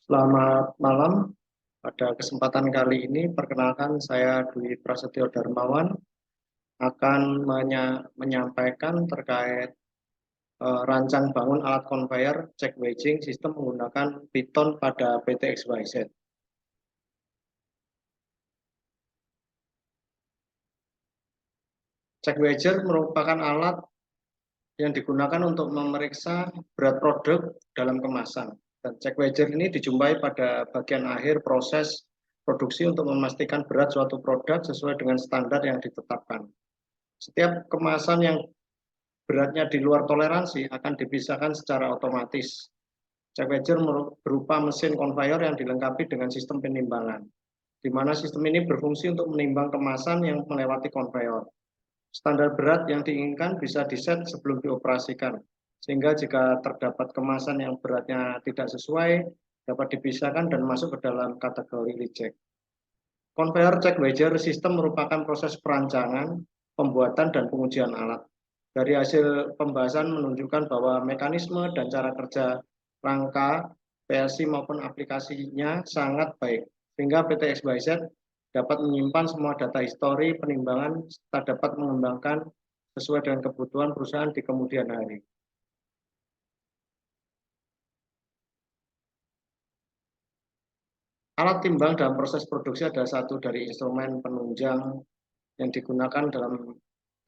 Selamat malam. Pada kesempatan kali ini, perkenalkan saya Dwi Prasetyo Darmawan akan menyampaikan terkait rancang bangun alat conveyor check wedging sistem menggunakan Python pada PT XYZ. Check wedger merupakan alat yang digunakan untuk memeriksa berat produk dalam kemasan. Dan check wedger ini dijumpai pada bagian akhir proses produksi untuk memastikan berat suatu produk sesuai dengan standar yang ditetapkan. Setiap kemasan yang beratnya di luar toleransi akan dipisahkan secara otomatis. Check wedger berupa mesin conveyor yang dilengkapi dengan sistem penimbangan, di mana sistem ini berfungsi untuk menimbang kemasan yang melewati conveyor. Standar berat yang diinginkan bisa diset sebelum dioperasikan, sehingga jika terdapat kemasan yang beratnya tidak sesuai, dapat dipisahkan dan masuk ke dalam kategori reject. Conveyor check wedger sistem merupakan proses perancangan, pembuatan, dan pengujian alat. Dari hasil pembahasan menunjukkan bahwa mekanisme dan cara kerja rangka, PLC maupun aplikasinya sangat baik, sehingga PT XYZ dapat menyimpan semua data histori penimbangan serta dapat mengembangkan sesuai dengan kebutuhan perusahaan di kemudian hari. Alat timbang dalam proses produksi adalah satu dari instrumen penunjang yang digunakan dalam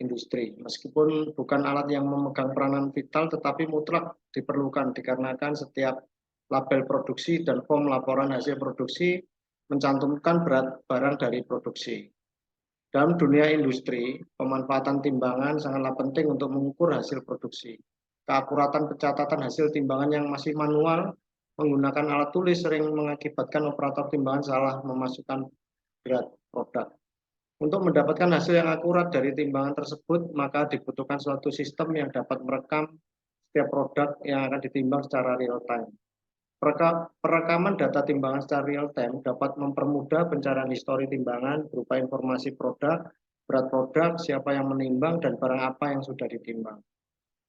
industri. Meskipun bukan alat yang memegang peranan vital, tetapi mutlak diperlukan dikarenakan setiap label produksi dan form laporan hasil produksi mencantumkan berat barang dari produksi. Dalam dunia industri, pemanfaatan timbangan sangatlah penting untuk mengukur hasil produksi. Keakuratan pencatatan hasil timbangan yang masih manual menggunakan alat tulis sering mengakibatkan operator timbangan salah memasukkan berat produk. Untuk mendapatkan hasil yang akurat dari timbangan tersebut, maka dibutuhkan suatu sistem yang dapat merekam setiap produk yang akan ditimbang secara real time. Perekaman data timbangan secara real time dapat mempermudah pencarian histori timbangan berupa informasi produk, berat produk, siapa yang menimbang, dan barang apa yang sudah ditimbang.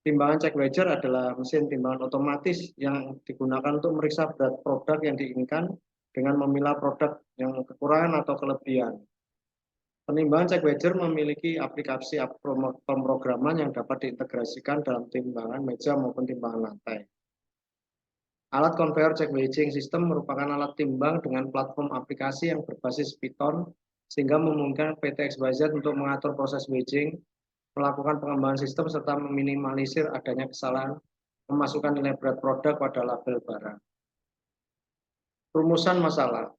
Timbangan check wedger adalah mesin timbangan otomatis yang digunakan untuk meriksa berat produk yang diinginkan dengan memilah produk yang kekurangan atau kelebihan. Penimbangan check wedger memiliki aplikasi pemrograman yang dapat diintegrasikan dalam timbangan meja maupun timbangan lantai. Alat conveyor check wedging system merupakan alat timbang dengan platform aplikasi yang berbasis Python, sehingga memungkinkan PT XYZ untuk mengatur proses wedging, melakukan pengembangan sistem, serta meminimalisir adanya kesalahan memasukkan nilai berat produk pada label barang. Rumusan masalah.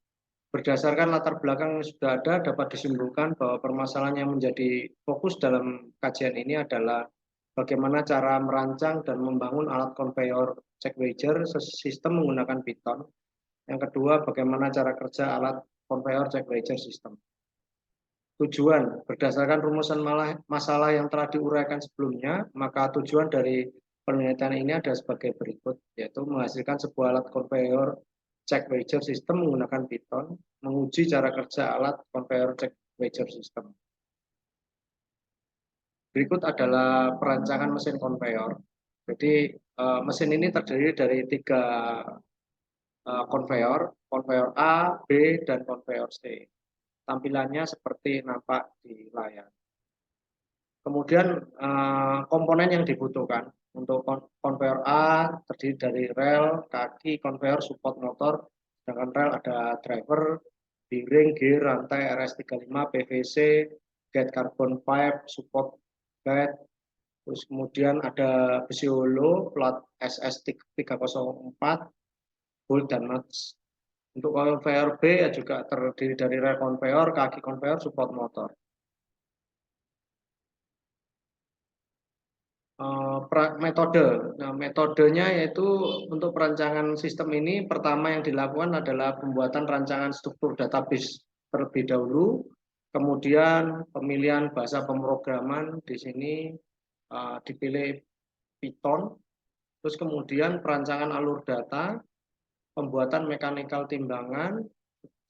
Berdasarkan latar belakang yang sudah ada, dapat disimpulkan bahwa permasalahan yang menjadi fokus dalam kajian ini adalah bagaimana cara merancang dan membangun alat conveyor check wedger sistem menggunakan Python. Yang kedua, bagaimana cara kerja alat conveyor check wedger system. Tujuan, berdasarkan rumusan masalah yang telah diuraikan sebelumnya, maka tujuan dari penelitian ini ada sebagai berikut, yaitu menghasilkan sebuah alat conveyor check wedger system menggunakan Python, menguji cara kerja alat conveyor check wedger system. Berikut adalah perancangan mesin conveyor. Jadi mesin ini terdiri dari 3 conveyor A, B, dan conveyor C. Tampilannya seperti nampak di layar. Kemudian komponen yang dibutuhkan untuk conveyor A terdiri dari rel, kaki, conveyor, support motor, sedangkan rel ada driver, bearing, gear, rantai, RS35, PVC, gate carbon pipe, support gate, terus kemudian ada besi holo, plat SS304, bolt dan nuts. Untuk conveyor B ya juga terdiri dari rel conveyor, kaki conveyor, support motor. Metode. Nah, metodenya yaitu untuk perancangan sistem ini pertama yang dilakukan adalah pembuatan rancangan struktur database terlebih dahulu, kemudian pemilihan bahasa pemrograman di sini dipilih Python, terus kemudian perancangan alur data, pembuatan mekanikal timbangan,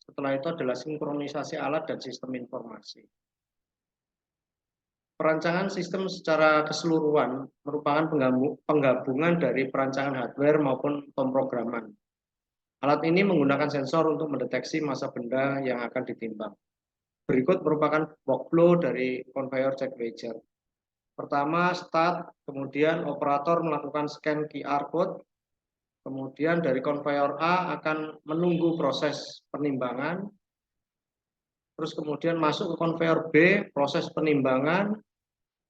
setelah itu adalah sinkronisasi alat dan sistem informasi. Perancangan sistem secara keseluruhan merupakan penggabungan dari perancangan hardware maupun pemrograman. Alat ini menggunakan sensor untuk mendeteksi massa benda yang akan ditimbang. Berikut merupakan workflow dari conveyor check wager. Pertama, start, kemudian operator melakukan scan QR code, kemudian dari conveyor A akan menunggu proses penimbangan, terus kemudian masuk ke conveyor B, proses penimbangan,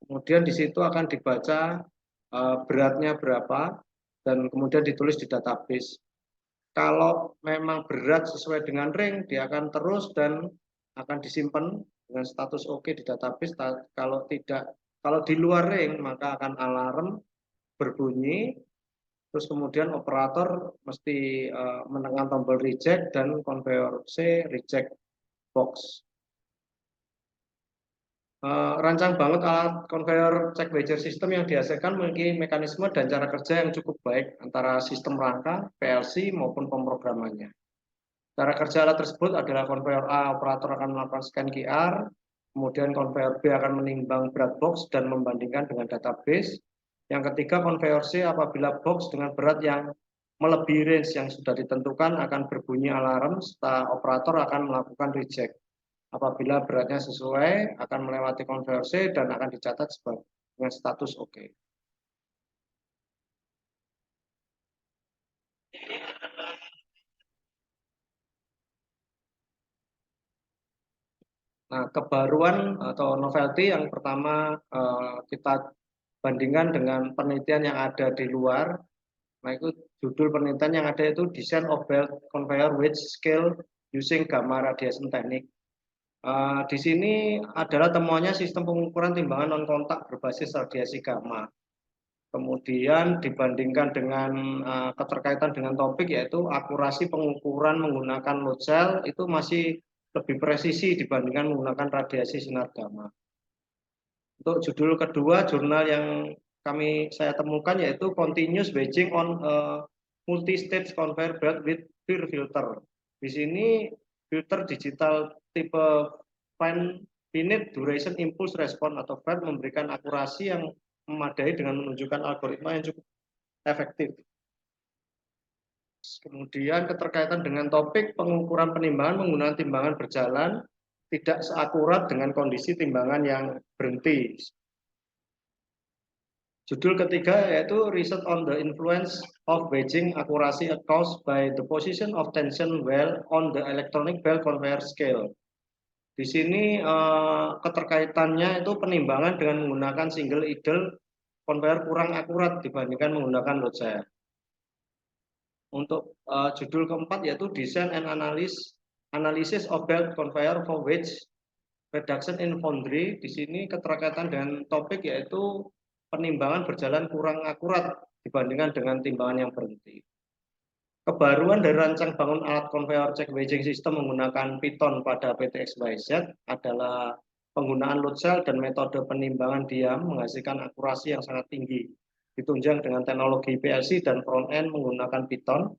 kemudian di situ akan dibaca beratnya berapa, dan kemudian ditulis di database. Kalau memang berat sesuai dengan ring, dia akan terus dan akan disimpan dengan status oke di database. Kalau tidak, kalau di luar ring, maka akan alarm berbunyi. Terus kemudian operator mesti menekan tombol reject dan conveyor C reject box. Rancang banget alat conveyor check wager system yang dihasilkan memiliki mekanisme dan cara kerja yang cukup baik antara sistem rangka, PLC maupun pemrogramannya. Cara kerja alat tersebut adalah conveyor A, operator akan melakukan scan QR, kemudian conveyor B akan menimbang berat box dan membandingkan dengan database. Yang ketiga, conveyor C apabila box dengan berat yang melebihi range yang sudah ditentukan akan berbunyi alarm, serta operator akan melakukan reject. Apabila beratnya sesuai, akan melewati conveyor C dan akan dicatat dengan status oke. Nah, kebaruan atau novelty yang pertama kita bandingkan dengan penelitian yang ada di luar. Nah, itu judul penelitian yang ada itu Design of Belt Conveyor with Scale Using Gamma Radiation Technique. Di sini adalah temuannya sistem pengukuran timbangan non kontak berbasis radiasi gamma. Kemudian dibandingkan dengan keterkaitan dengan topik yaitu akurasi pengukuran menggunakan load cell itu masih lebih presisi dibandingkan menggunakan radiasi sinar gamma. Untuk judul kedua, jurnal yang saya temukan yaitu Continuous Weighing on Multi-Stage Conveyor Belt with FIR Filter. Di sini filter digital tipe Finite Duration Impulse Response atau FIRD memberikan akurasi yang memadai dengan menunjukkan algoritma yang cukup efektif. Kemudian keterkaitan dengan topik pengukuran penimbangan menggunakan timbangan berjalan tidak seakurat dengan kondisi timbangan yang berhenti. Judul ketiga yaitu Research on the Influence of Weighing Accuracy Caused by the Position of Tension Well on the Electronic Bell Conveyor Scale. Di sini keterkaitannya itu penimbangan dengan menggunakan single idle conveyor kurang akurat dibandingkan menggunakan load cell. Untuk judul keempat yaitu Design and Analysis of Belt Conveyor for Weight Reduction in Foundry. Di sini keterkaitan dengan topik yaitu penimbangan berjalan kurang akurat dibandingkan dengan timbangan yang berhenti. Kebaruan dari rancang bangun alat conveyor check weighing system menggunakan Python pada PT-XYZ adalah penggunaan load cell dan metode penimbangan diam menghasilkan akurasi yang sangat tinggi. Ditunjang dengan teknologi PLC dan front end menggunakan Python.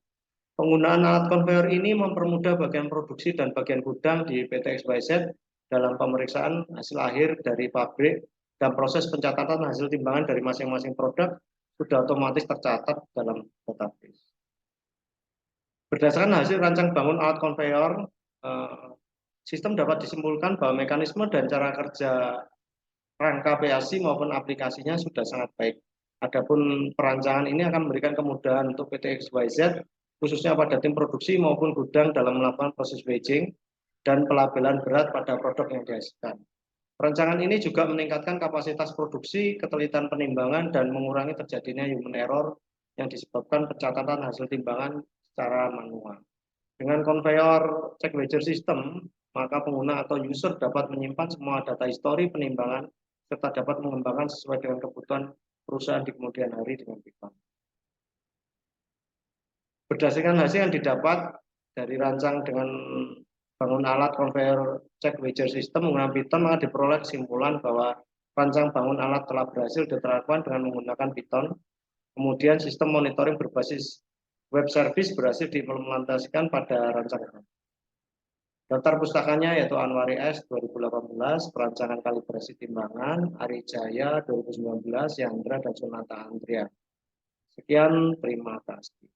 Penggunaan alat conveyor ini mempermudah bagian produksi dan bagian gudang di PT-XYZ dalam pemeriksaan hasil akhir dari pabrik dan proses pencatatan hasil timbangan dari masing-masing produk sudah otomatis tercatat dalam database. Berdasarkan hasil rancang bangun alat conveyor, sistem dapat disimpulkan bahwa mekanisme dan cara kerja rangka PLC maupun aplikasinya sudah sangat baik. Adapun perancangan ini akan memberikan kemudahan untuk PT-XYZ, khususnya pada tim produksi maupun gudang dalam melakukan proses weighing dan pelabelan berat pada produk yang dihasilkan. Perancangan ini juga meningkatkan kapasitas produksi, ketelitian penimbangan, dan mengurangi terjadinya human error yang disebabkan pencatatan hasil timbangan secara manual. Dengan conveyor check wager system, maka pengguna atau user dapat menyimpan semua data histori penimbangan serta dapat mengembangkan sesuai dengan kebutuhan perusahaan di kemudian hari dengan Python. Berdasarkan hasil yang didapat dari rancang dengan bangun alat conveyor check wager system menggunakan Python, maka diperoleh kesimpulan bahwa rancang bangun alat telah berhasil diterapkan dengan menggunakan Python. Kemudian sistem monitoring berbasis web service berhasil diimplementasikan pada rancangan. Daftar pustakanya yaitu Anwari S 2018, perancangan kalibrasi timbangan, Ari Jaya 2019, Yandra dan Sonata Andrea. Sekian, terima kasih.